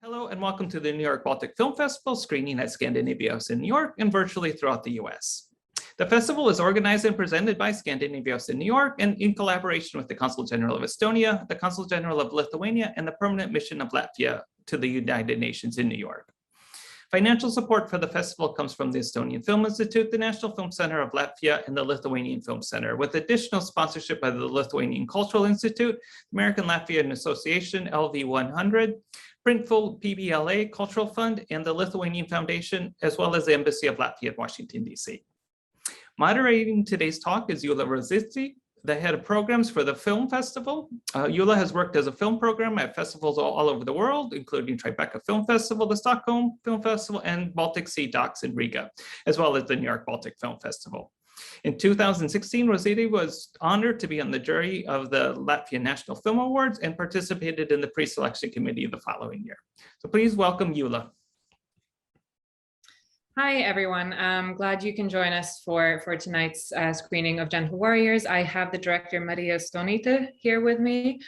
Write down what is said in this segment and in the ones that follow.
Hello and welcome to the New York Baltic Film Festival, screening at Scandinavia House in New York and virtually throughout the US. The festival is organized and presented by Scandinavia House in New York and in collaboration with the Consul General of Estonia, the Consul General of Lithuania, and the Permanent Mission of Latvia to the United Nations in New York. Financial support for the festival comes from the Estonian Film Institute, the National Film Center of Latvia, and the Lithuanian Film Center, with additional sponsorship by the Lithuanian Cultural Institute, American Latvian Association, LV100, Printful PBLA Cultural Fund, and the Lithuanian Foundation, as well as the Embassy of Latvia in Washington, D.C. Moderating today's talk is Julia Rosicki, the head of programs for the film festival. Julia has worked as a film program at festivals all over the world, including Tribeca Film Festival, the Stockholm Film Festival, and Baltic Sea Docs in Riga, as well as the New York Baltic Film Festival. In 2016, Rosicki was honored to be on the jury of the Latvian National Film Awards and participated in the pre-selection committee the following year. So please welcome Julia. Hi, everyone. I'm glad you can join us for tonight's screening of Gentle Warriors. I have the director, Marija Stonytė, here with me.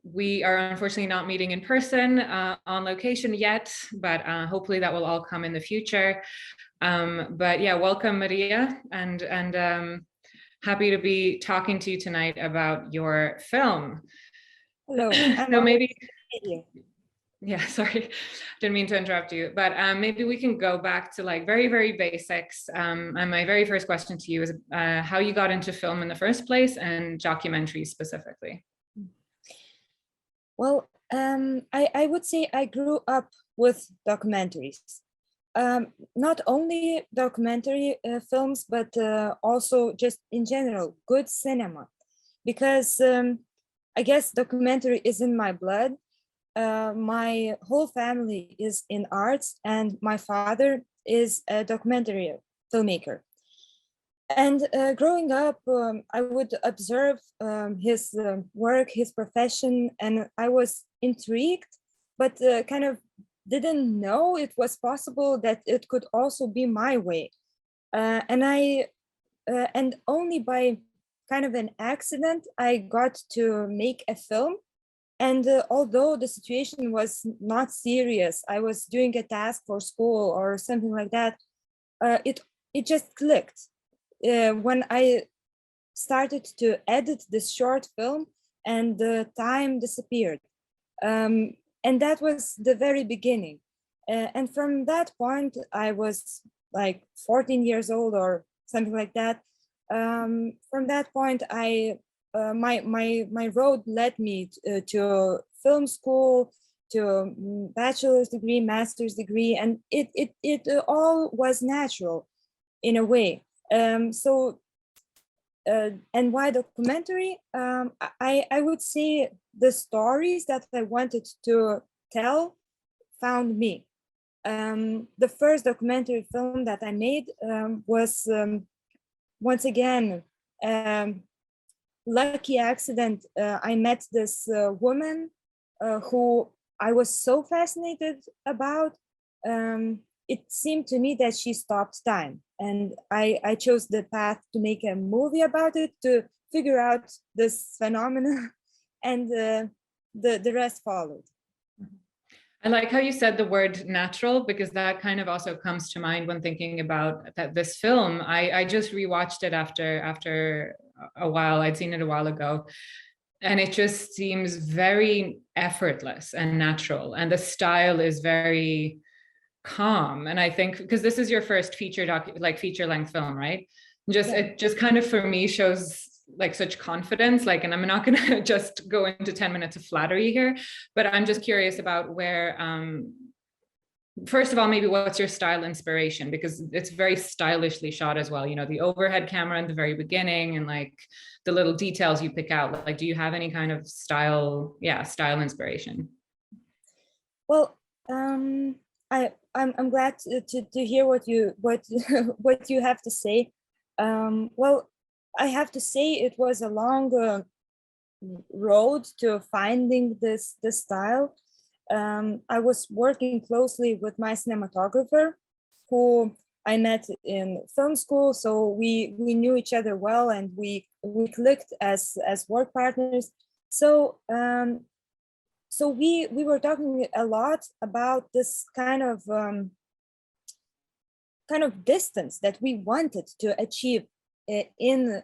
We are unfortunately not meeting in person on location yet, but hopefully that will all come in the future. But yeah, welcome, Marija, and happy to be talking to you tonight about your film. Hello. So maybe. Yeah, sorry, didn't mean to interrupt you, but maybe we can go back to like very basics. And my very first question to you is how you got into film in the first place and documentaries specifically. Well, I would say I grew up with documentaries. Not only documentary films, but also just in general, good cinema. Because I guess documentary is in my blood. My whole family is in arts, and my father is a documentary filmmaker. And growing up, I would observe his work, his profession, and I was intrigued, but kind of didn't know it was possible that it could also be my way. And only by kind of an accident, I got to make a film. And although the situation was not serious, I was doing a task for school or something like that, it just clicked. When I started to edit this short film and the time disappeared. And that was the very beginning. And from that point, I was like 14 years old or something like that. From that point, my road led me to film school, to bachelor's degree, master's degree, and it all was natural in a way. And why documentary? I would say the stories that I wanted to tell found me. The first documentary film that I made was once again lucky accident. I met this woman who I was so fascinated about. It seemed to me that she stopped time, and I chose the path to make a movie about it, to figure out this phenomena, and the rest followed. I like how you said the word natural, because that kind of also comes to mind when thinking about this film. I just rewatched it after a while. I'd seen it a while ago, and it just seems very effortless and natural, and the style is very calm. And I think because this is your first feature length film, right? It just kind of for me shows like such confidence, like, and I'm not going to just go into 10 minutes of flattery here, but I'm just curious about where, first of all, maybe what's your style inspiration, because it's very stylishly shot as well. You know, the overhead camera in the very beginning and like the little details you pick out. Like, do you have any kind of style inspiration? Well, I'm glad to hear what you have to say. Well, I have to say it was a long road to finding this style. I was working closely with my cinematographer, who I met in film school, so we knew each other well, and we clicked as work partners. So So we were talking a lot about this kind of distance that we wanted to achieve in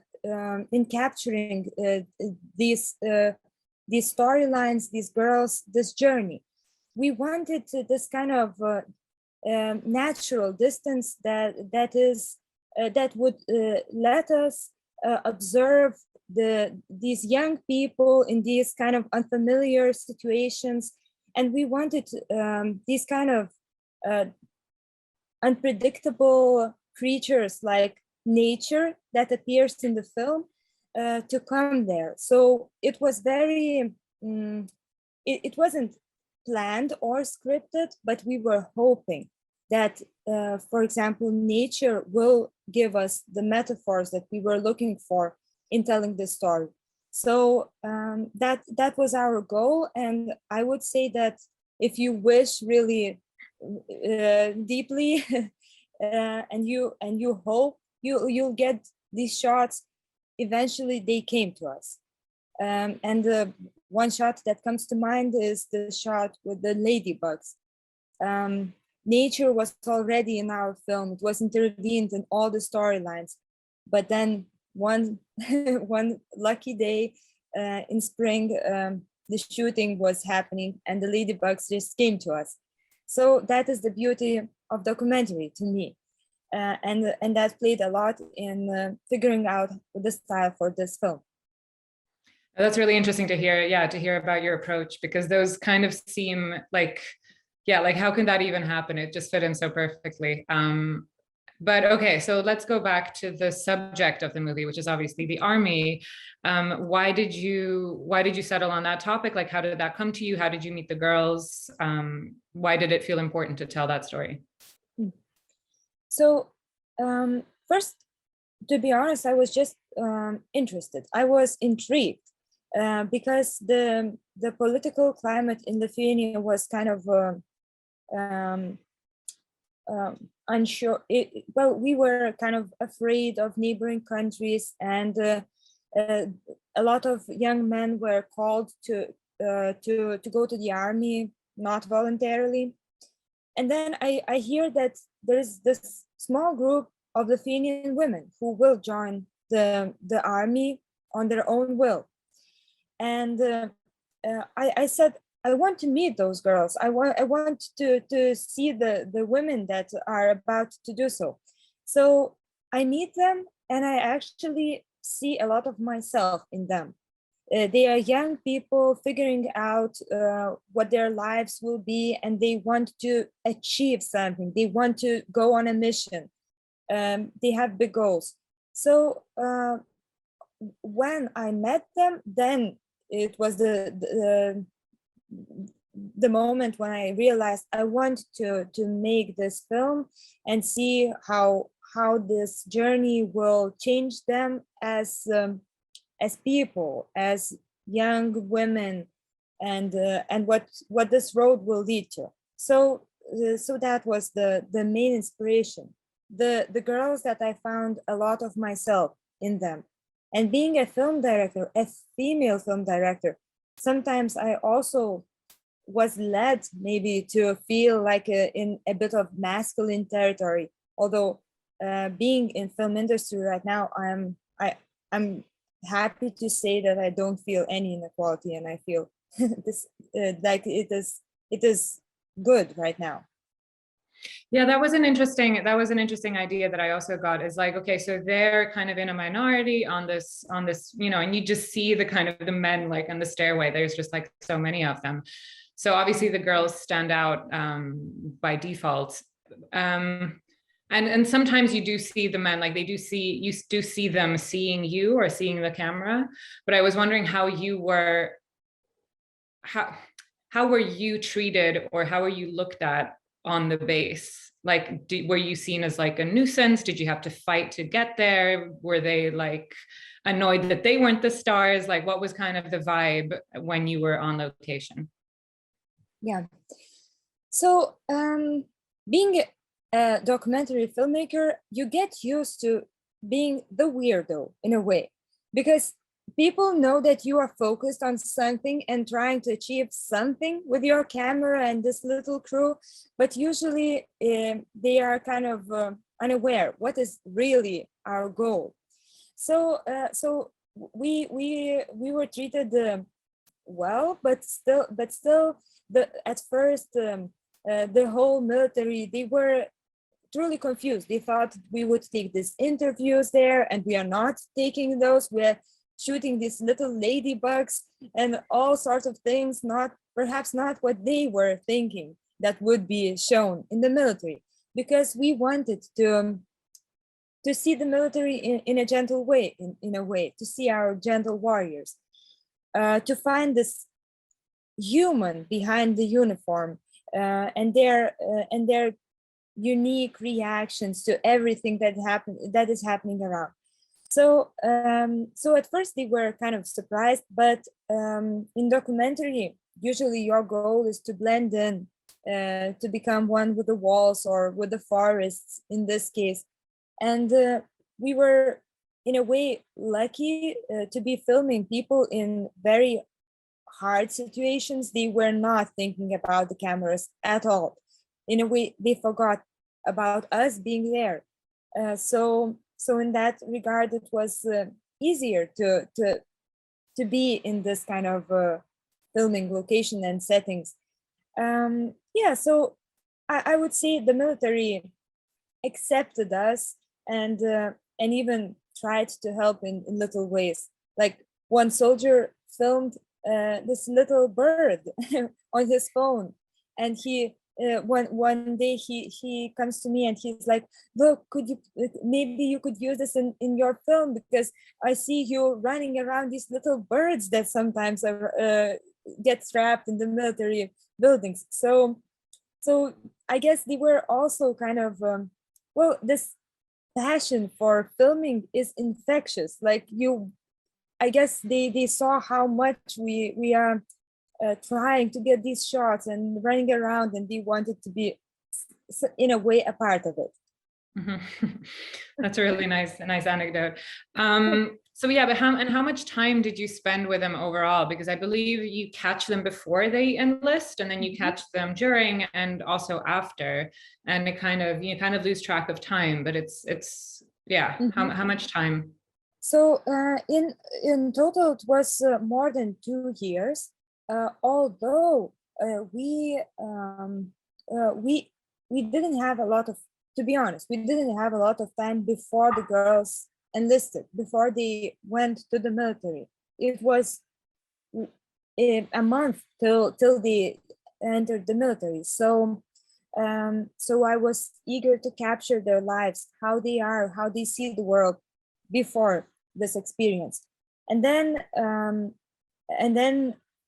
capturing these storylines, these girls, this journey. We wanted this kind of natural distance that would let us observe these young people in these kind of unfamiliar situations, and we wanted these kind of unpredictable creatures like nature that appears in the film to come there. So it was very, it wasn't planned or scripted, but we were hoping that, for example, nature will give us the metaphors that we were looking for in telling this story. So that was our goal. And I would say that if you wish really deeply and you hope, you'll get these shots. Eventually they came to us. And the one shot that comes to mind is the shot with the ladybugs. Nature was already in our film. It was intervened in all the storylines. But then one lucky day in spring, the shooting was happening and the ladybugs just came to us. So that is the beauty of documentary to me. And that played a lot in figuring out the style for this film. That's really interesting to hear. Yeah, to hear about your approach, because those kind of seem like, yeah, like how can that even happen? It just fit in so perfectly. But okay, so let's go back to the subject of the movie, which is obviously the army. Why did you settle on that topic? Like, how did that come to you? How did you meet the girls? Why did it feel important to tell that story? So first, to be honest, I was just interested. I was intrigued because the political climate in Lithuania was kind of unsure. Well, we were kind of afraid of neighboring countries, and a lot of young men were called to go to the army, not voluntarily. And then I hear that there's this small group of Lithuanian women who will join the army on their own will. And I said, I want to meet those girls. I want to see the women that are about to do so. So I meet them and I actually see a lot of myself in them. They are young people figuring out what their lives will be, and they want to achieve something. They want to go on a mission. They have big goals. So when I met them, then it was the moment when I realized I want to make this film and see how this journey will change them as people, as young women, and what this road will lead to. So that was the main inspiration. The girls that I found a lot of myself in them. And being a film director, a female film director, sometimes I also was led maybe to feel like in a bit of masculine territory. Although being in film industry right now, I'm happy to say that I don't feel any inequality, and I feel this like it is good right now. Yeah, that was an interesting idea that I also got, is like, okay, so they're kind of in a minority on this, you know, and you just see the kind of the men like on the stairway, there's just like so many of them. So obviously the girls stand out by default. And sometimes you do see the men, like you do see them seeing you or seeing the camera. But I was wondering how were you treated, or how were you looked at on the base? Like, were you seen as like a nuisance? Did you have to fight to get there? Were they like annoyed that they weren't the stars? Like, what was kind of the vibe when you were on location? Yeah. So being a documentary filmmaker, you get used to being the weirdo in a way, because people know that you are focused on something and trying to achieve something with your camera and this little crew, but usually they are kind of unaware what is really our goal. So we were treated well, but still at first the whole military, they were truly confused. They thought we would take these interviews there, and we are not taking those. We're shooting these little ladybugs and all sorts of things, perhaps not what they were thinking that would be shown in the military, because we wanted to see the military in a gentle way, in a way, to see our gentle warriors, to find this human behind the uniform, and their unique reactions to everything that is happening around. So at first they were kind of surprised, but in documentary, usually your goal is to blend in, to become one with the walls or with the forests in this case. And we were in a way lucky to be filming people in very hard situations. They were not thinking about the cameras at all. In a way, they forgot about us being there. So in that regard, it was easier to be in this kind of filming location and settings. So I would say the military accepted us and even tried to help in little ways. Like one soldier filmed this little bird on his phone, and he one day he comes to me and he's like, look, maybe you could use this in your film, because I see you running around these little birds that sometimes get trapped in the military buildings. So I guess they were also kind of this passion for filming is infectious. Like I guess they saw how much we are trying to get these shots and running around, and they wanted to be in a way a part of it. Mm-hmm. That's a really nice anecdote. So yeah, but how much time did you spend with them overall? Because I believe you catch them before they enlist, and then you catch them during and also after, and you kind of lose track of time. But it's yeah. Mm-hmm. How much time? So in total, it was more than 2 years. Although we didn't have a lot of, to be honest, we didn't have a lot of time before the girls enlisted, before they went to the military. It was a month till they entered the military. So I was eager to capture their lives, how they are, how they see the world before this experience. And then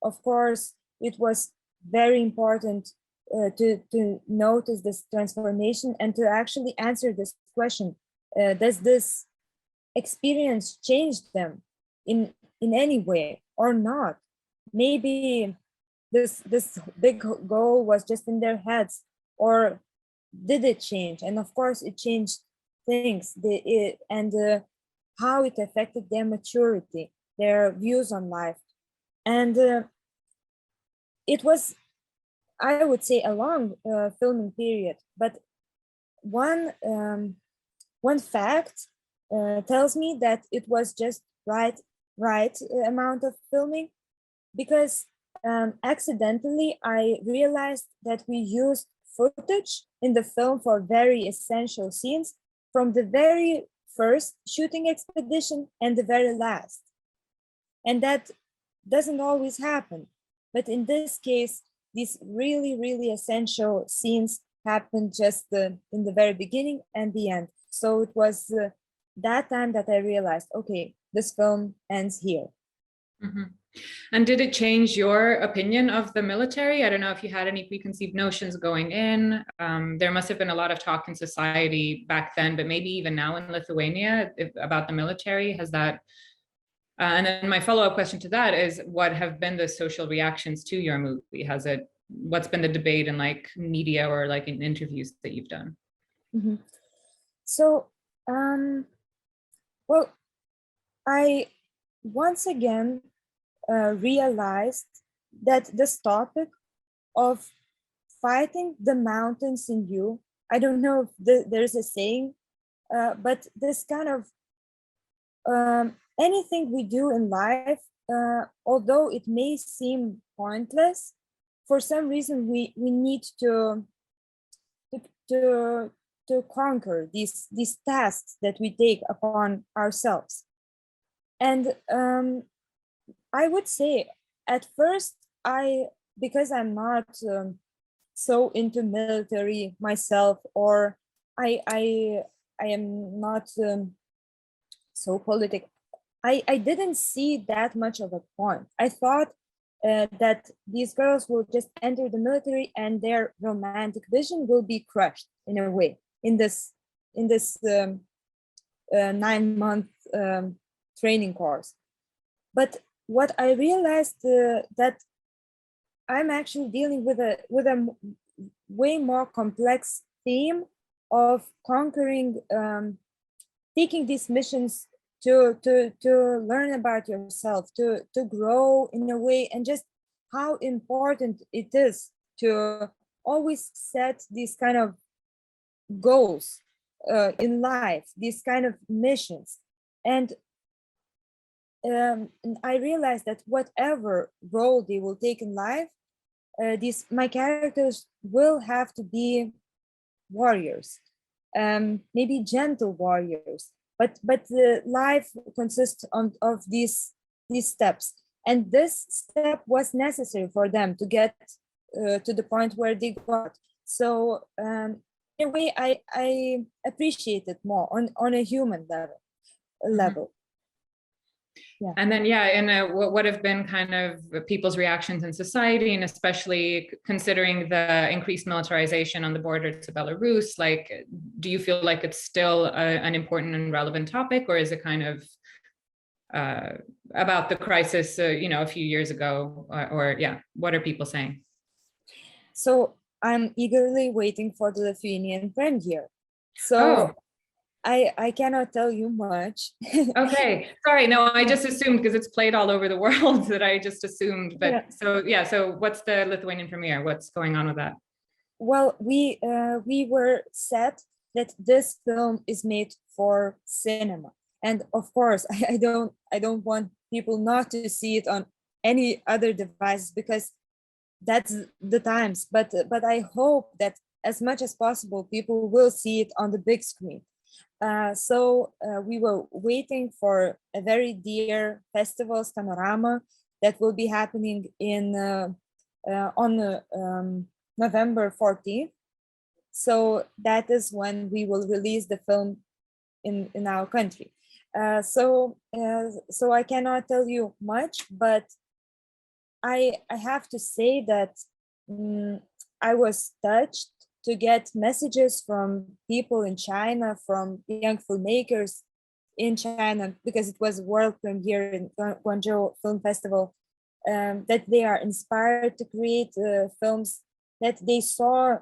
of course, it was very important to notice this transformation and to actually answer this question: does this experience change them in any way or not? Maybe this big goal was just in their heads, or did it change? And of course, it changed things. How it affected their maturity, their views on life. And it was, I would say, a long filming period. But one fact tells me that it was just right amount of filming, because accidentally I realized that we used footage in the film for very essential scenes from the very first shooting expedition and the very last. And that doesn't always happen. But in this case, these really, really essential scenes happened just in the very beginning and the end. So it was that time that I realized, okay, this film ends here. Mm-hmm. And did it change your opinion of the military? I don't know if you had any preconceived notions going in. There must have been a lot of talk in society back then, but maybe even now in Lithuania about the military. Has that? And then my follow-up question to that is, what have been the social reactions to your movie? What's been the debate in like media or like in interviews that you've done? Mm-hmm. So, well, I once again realized that this topic of fighting the mountains in you, I don't know if there's a saying, but this kind of anything we do in life, although it may seem pointless, for some reason we need to conquer these tasks that we take upon ourselves. And I would say at first, because I'm not so into military myself, or I am not so political, I didn't see that much of a point. I thought that these girls will just enter the military and their romantic vision will be crushed in a way in this 9-month training course. But what I realized that I'm actually dealing with a way more complex theme of conquering, taking these missions to learn about yourself, to grow in a way, and just how important it is to always set these kind of goals in life, these kind of missions. And I realized that whatever role they will take in life, my characters will have to be warriors, maybe gentle warriors, but life consists of these steps, and this step was necessary for them to get to the point where they got. So in a way, I appreciate it more on a human level. Yeah. And then, what have been kind of people's reactions in society, and especially considering the increased militarization on the border to Belarus? Like, do you feel like it's still an important and relevant topic, or is it kind of about the crisis, a few years ago, or what are people saying? So I'm eagerly waiting for the Lithuanian premiere. So I cannot tell you much. Okay, sorry, no, I just assumed because it's played all over the world that I just assumed. But so what's the Lithuanian premiere? What's going on with that? Well, we were set that this film is made for cinema, and of course, I don't want people not to see it on any other device, because that's the times. But I hope that as much as possible, people will see it on the big screen. So we were waiting for a very dear festival, Skanorama, that will be happening on November 14th. So that is when we will release the film in our country. So I cannot tell you much, but I have to say that I was touched to get messages from people in China, from young filmmakers in China, because it was a world premiere in Guangzhou Film Festival, that they are inspired to create films, that they saw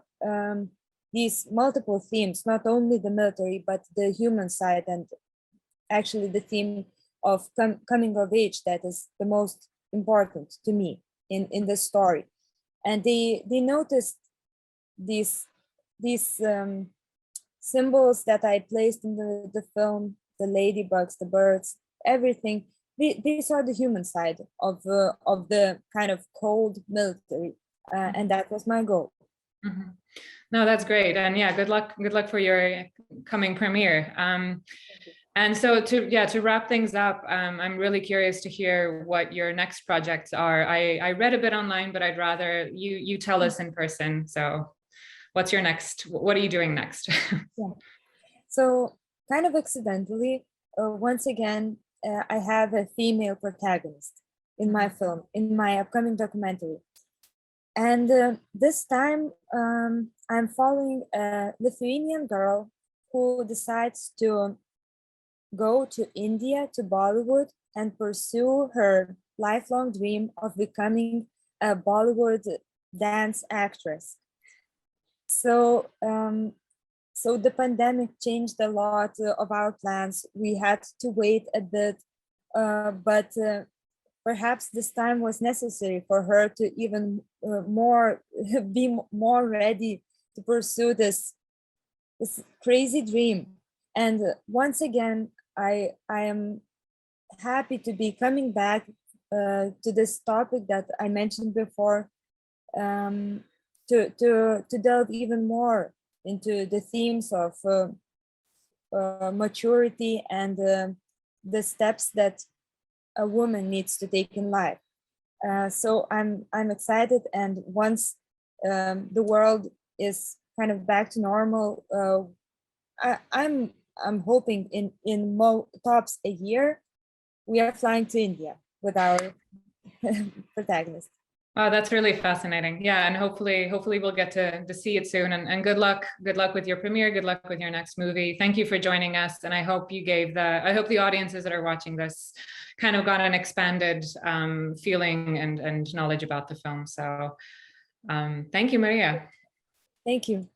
these multiple themes, not only the military, but the human side, and actually the theme of coming of age, that is the most important to me in the story. And they noticed these symbols that I placed in the film, the ladybugs, the birds, everything. They saw the human side of the kind of cold military, and that was my goal. Mm-hmm. No, that's great, and good luck for your coming premiere. And so to wrap things up, I'm really curious to hear what your next projects are. I read a bit online, but I'd rather you tell us in person. So what are you doing next? So kind of accidentally, once again, I have a female protagonist in my film, in my upcoming documentary. And this time I'm following a Lithuanian girl who decides to go to India, to Bollywood, and pursue her lifelong dream of becoming a Bollywood dance actress. So the pandemic changed a lot of our plans. We had to wait a bit but perhaps this time was necessary for her to even more be more ready to pursue this crazy dream. And once again, I am happy to be coming back to this topic that I mentioned before, to delve even more into the themes of maturity and the steps that a woman needs to take in life. So I'm excited, and once the world is kind of back to normal, I'm hoping in tops a year, we are flying to India with our protagonist. Oh, that's really fascinating. Yeah, and hopefully we'll get to see it soon. And good luck with your premiere. Good luck with your next movie. Thank you for joining us. And I hope I hope the audiences that are watching this kind of got an expanded feeling and knowledge about the film. So thank you, Marija. Thank you.